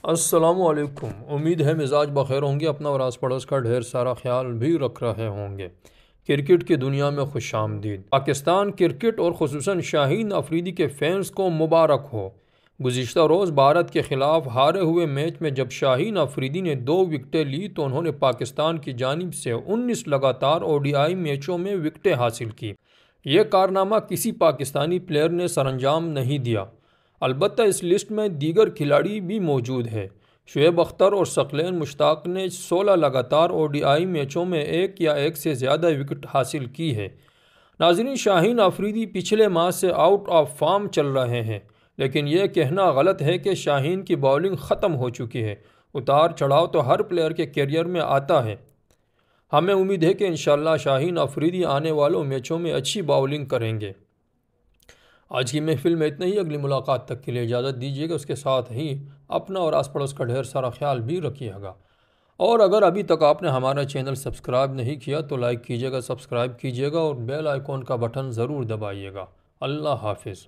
अस्सलामुअलैकुम। उम्मीद है मिजाज बखैर होंगे, अपना और आस पड़ोस का ढेर सारा ख्याल भी रख रहे होंगे। क्रिकेट की दुनिया में खुश आमदीद। पाकिस्तान क्रिकेट और खुसूसन शाहीन अफरीदी के फैंस को मुबारक हो। गुज़िश्ता रोज़ भारत के ख़िलाफ़ हारे हुए मैच में जब शाहीन अफरीदी ने 2 विकटें ली तो उन्होंने पाकिस्तान की जानिब से 19 लगातार ODI मैचों में विकटें हासिल की। यह कारनामा किसी पाकिस्तानी प्लेयर ने सरअंजाम नहीं दिया। अलबत्ता इस लिस्ट में दीगर खिलाड़ी भी मौजूद हैं। शुएब अख्तर और सकलैन मुश्ताक ने 16 लगातार ODI मैचों में एक या एक से ज़्यादा विकेट हासिल की है। नाज़रीन, शाहीन अफरीदी पिछले माह से आउट ऑफ फॉर्म चल रहे हैं, लेकिन यह कहना गलत है कि शाहीन की बॉलिंग ख़त्म हो चुकी है। उतार चढ़ाव तो हर प्लेयर के करियर में आता है। हमें उम्मीद है कि इंशाअल्लाह शाहीन अफरीदी आने वालों मैचों में अच्छी बॉलिंग करेंगे। आज की महफिल में इतना ही। अगली मुलाकात तक के लिए इजाज़त दीजिएगा। उसके साथ ही अपना और आस पड़ोस का ढेर सारा ख्याल भी रखिएगा। और अगर अभी तक आपने हमारा चैनल सब्सक्राइब नहीं किया तो लाइक कीजिएगा, सब्सक्राइब कीजिएगा और बेल आइकॉन का बटन ज़रूर दबाइएगा। अल्लाह हाफिज़।